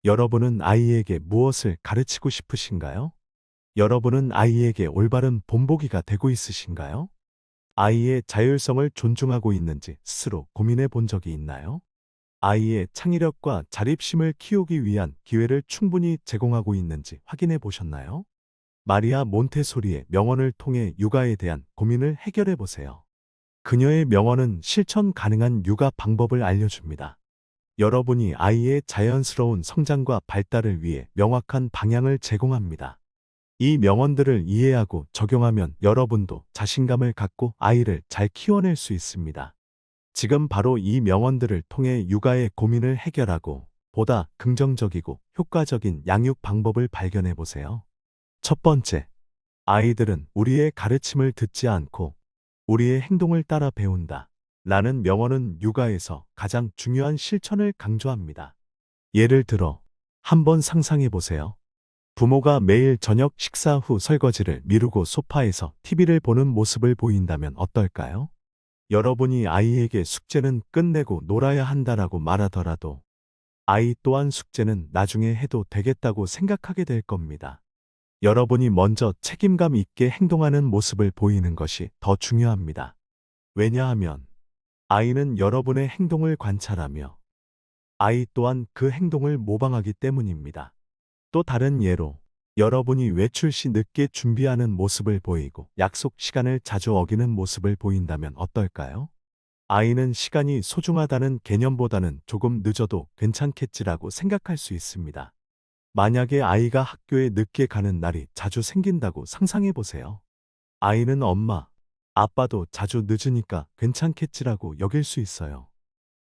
여러분은 아이에게 무엇을 가르치고 싶으신가요? 여러분은 아이에게 올바른 본보기가 되고 있으신가요? 아이의 자율성을 존중하고 있는지 스스로 고민해 본 적이 있나요? 아이의 창의력과 자립심을 키우기 위한 기회를 충분히 제공하고 있는지 확인해 보셨나요? 마리아 몬테소리의 명언을 통해 육아에 대한 고민을 해결해 보세요. 그녀의 명언은 실천 가능한 육아 방법을 알려줍니다. 여러분이 아이의 자연스러운 성장과 발달을 위해 명확한 방향을 제공합니다. 이 명언들을 이해하고 적용하면 여러분도 자신감을 갖고 아이를 잘 키워낼 수 있습니다. 지금 바로 이 명언들을 통해 육아의 고민을 해결하고 보다 긍정적이고 효과적인 양육 방법을 발견해 보세요. 첫 번째, 아이들은 우리의 가르침을 듣지 않고 우리의 행동을 따라 배운다. 라는 명언은 육아에서 가장 중요한 실천을 강조합니다. 예를 들어, 한번 상상해 보세요. 부모가 매일 저녁 식사 후 설거지를 미루고 소파에서 TV를 보는 모습을 보인다면 어떨까요? 여러분이 아이에게 숙제는 끝내고 놀아야 한다라고 말하더라도 아이 또한 숙제는 나중에 해도 되겠다고 생각하게 될 겁니다. 여러분이 먼저 책임감 있게 행동하는 모습을 보이는 것이 더 중요합니다. 왜냐하면 아이는 여러분의 행동을 관찰하며 아이 또한 그 행동을 모방하기 때문입니다. 또 다른 예로 여러분이 외출 시 늦게 준비하는 모습을 보이고 약속 시간을 자주 어기는 모습을 보인다면 어떨까요? 아이는 시간이 소중하다는 개념보다는 조금 늦어도 괜찮겠지라고 생각할 수 있습니다. 만약에 아이가 학교에 늦게 가는 날이 자주 생긴다고 상상해 보세요. 아이는 엄마, 아빠도 자주 늦으니까 괜찮겠지라고 여길 수 있어요.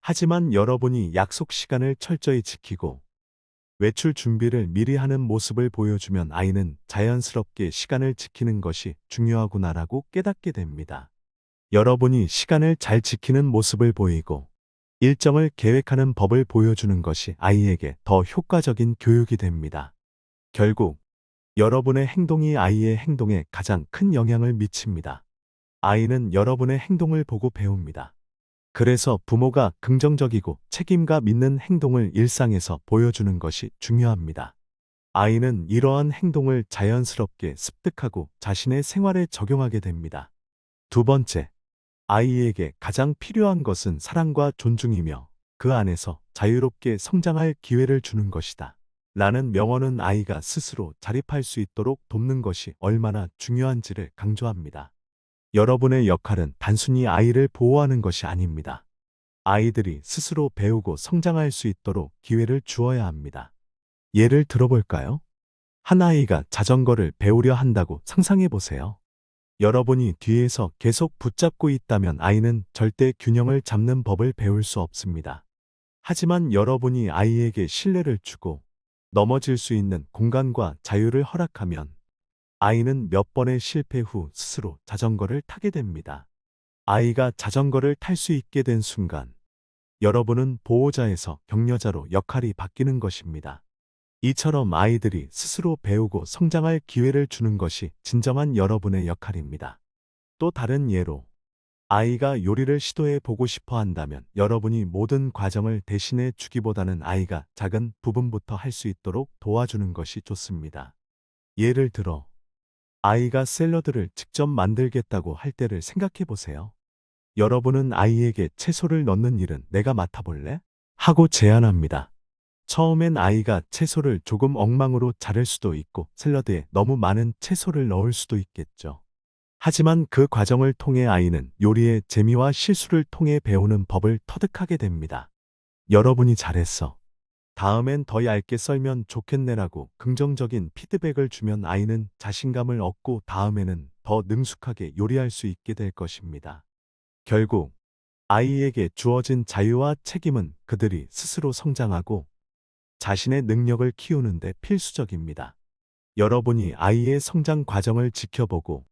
하지만 여러분이 약속 시간을 철저히 지키고 외출 준비를 미리 하는 모습을 보여주면 아이는 자연스럽게 시간을 지키는 것이 중요하구나라고 깨닫게 됩니다. 여러분이 시간을 잘 지키는 모습을 보이고 일정을 계획하는 법을 보여주는 것이 아이에게 더 효과적인 교육이 됩니다. 결국 여러분의 행동이 아이의 행동에 가장 큰 영향을 미칩니다. 아이는 여러분의 행동을 보고 배웁니다. 그래서 부모가 긍정적이고 책임감 있는 행동을 일상에서 보여주는 것이 중요합니다. 아이는 이러한 행동을 자연스럽게 습득하고 자신의 생활에 적용하게 됩니다. 두 번째, 아이에게 가장 필요한 것은 사랑과 존중이며 그 안에서 자유롭게 성장할 기회를 주는 것이다. 라는 명언은 아이가 스스로 자립할 수 있도록 돕는 것이 얼마나 중요한지를 강조합니다. 여러분의 역할은 단순히 아이를 보호하는 것이 아닙니다. 아이들이 스스로 배우고 성장할 수 있도록 기회를 주어야 합니다. 예를 들어볼까요? 한 아이가 자전거를 배우려 한다고 상상해 보세요. 여러분이 뒤에서 계속 붙잡고 있다면 아이는 절대 균형을 잡는 법을 배울 수 없습니다. 하지만 여러분이 아이에게 신뢰를 주고 넘어질 수 있는 공간과 자유를 허락하면 아이는 몇 번의 실패 후 스스로 자전거를 타게 됩니다. 아이가 자전거를 탈 수 있게 된 순간, 여러분은 보호자에서 격려자로 역할이 바뀌는 것입니다. 이처럼 아이들이 스스로 배우고 성장할 기회를 주는 것이 진정한 여러분의 역할입니다. 또 다른 예로, 아이가 요리를 시도해 보고 싶어 한다면 여러분이 모든 과정을 대신해 주기보다는 아이가 작은 부분부터 할 수 있도록 도와주는 것이 좋습니다. 예를 들어, 아이가 샐러드를 직접 만들겠다고 할 때를 생각해 보세요. 여러분은 아이에게 채소를 넣는 일은 내가 맡아볼래? 하고 제안합니다. 처음엔 아이가 채소를 조금 엉망으로 자를 수도 있고 샐러드에 너무 많은 채소를 넣을 수도 있겠죠. 하지만 그 과정을 통해 아이는 요리의 재미와 실수를 통해 배우는 법을 터득하게 됩니다. 여러분이 잘했어. 다음엔 더 얇게 썰면 좋겠네라고 긍정적인 피드백을 주면 아이는 자신감을 얻고 다음에는 더 능숙하게 요리할 수 있게 될 것입니다. 결국 아이에게 주어진 자유와 책임은 그들이 스스로 성장하고 자신의 능력을 키우는 데 필수적입니다. 여러분이 아이의 성장 과정을 지켜보고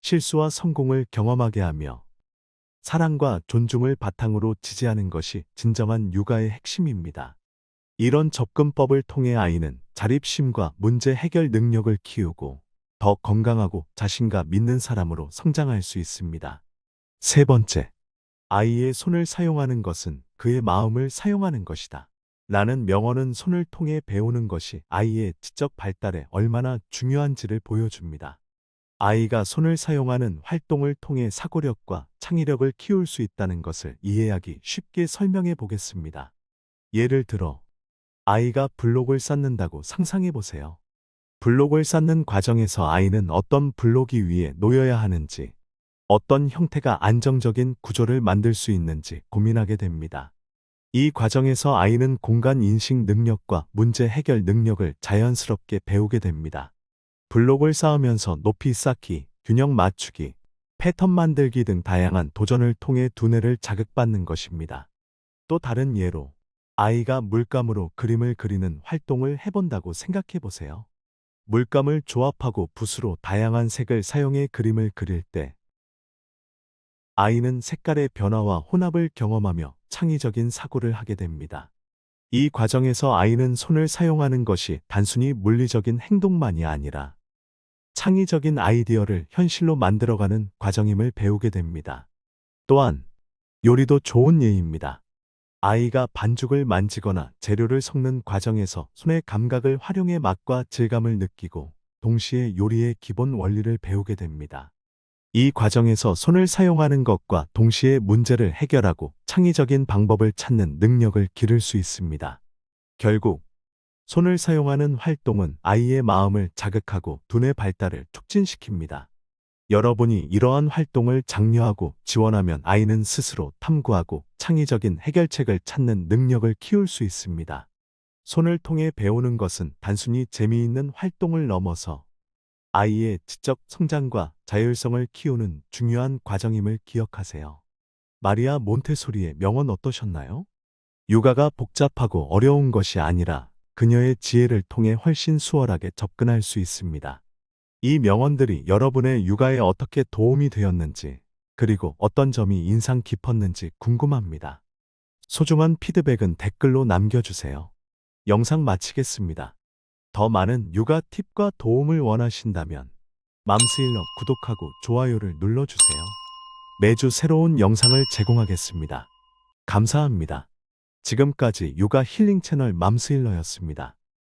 실수와 성공을 경험하게 하며 사랑과 존중을 바탕으로 지지하는 것이 진정한 육아의 핵심입니다. 이런 접근법을 통해 아이는 자립심과 문제 해결 능력을 키우고 더 건강하고 자신감 있는 사람으로 성장할 수 있습니다. 세 번째, 아이의 손을 사용하는 것은 그의 마음을 사용하는 것이다. 라는 명언은 손을 통해 배우는 것이 아이의 지적 발달에 얼마나 중요한지를 보여줍니다. 아이가 손을 사용하는 활동을 통해 사고력과 창의력을 키울 수 있다는 것을 이해하기 쉽게 설명해 보겠습니다. 예를 들어, 아이가 블록을 쌓는다고 상상해 보세요. 블록을 쌓는 과정에서 아이는 어떤 블록이 위에 놓여야 하는지, 어떤 형태가 안정적인 구조를 만들 수 있는지 고민하게 됩니다. 이 과정에서 아이는 공간 인식 능력과 문제 해결 능력을 자연스럽게 배우게 됩니다. 블록을 쌓으면서 높이 쌓기, 균형 맞추기, 패턴 만들기 등 다양한 도전을 통해 두뇌를 자극받는 것입니다. 또 다른 예로, 아이가 물감으로 그림을 그리는 활동을 해본다고 생각해 보세요. 물감을 조합하고 붓으로 다양한 색을 사용해 그림을 그릴 때, 아이는 색깔의 변화와 혼합을 경험하며 창의적인 사고를 하게 됩니다. 이 과정에서 아이는 손을 사용하는 것이 단순히 물리적인 행동만이 아니라 창의적인 아이디어를 현실로 만들어가는 과정임을 배우게 됩니다. 또한 요리도 좋은 예입니다. 아이가 반죽을 만지거나 재료를 섞는 과정에서 손의 감각을 활용해 맛과 질감을 느끼고 동시에 요리의 기본 원리를 배우게 됩니다. 이 과정에서 손을 사용하는 것과 동시에 문제를 해결하고 창의적인 방법을 찾는 능력을 기를 수 있습니다. 결국 손을 사용하는 활동은 아이의 마음을 자극하고 두뇌 발달을 촉진시킵니다. 여러분이 이러한 활동을 장려하고 지원하면 아이는 스스로 탐구하고 창의적인 해결책을 찾는 능력을 키울 수 있습니다. 손을 통해 배우는 것은 단순히 재미있는 활동을 넘어서 아이의 지적 성장과 자율성을 키우는 중요한 과정임을 기억하세요. 마리아 몬테소리의 명언 어떠셨나요? 육아가 복잡하고 어려운 것이 아니라 그녀의 지혜를 통해 훨씬 수월하게 접근할 수 있습니다. 이 명언들이 여러분의 육아에 어떻게 도움이 되었는지, 그리고 어떤 점이 인상 깊었는지 궁금합니다. 소중한 피드백은 댓글로 남겨주세요. 영상 마치겠습니다. 더 많은 육아 팁과 도움을 원하신다면 맘스힐러 구독하고 좋아요를 눌러주세요. 매주 새로운 영상을 제공하겠습니다. 감사합니다. 지금까지 육아 힐링 채널 맘스힐러였습니다.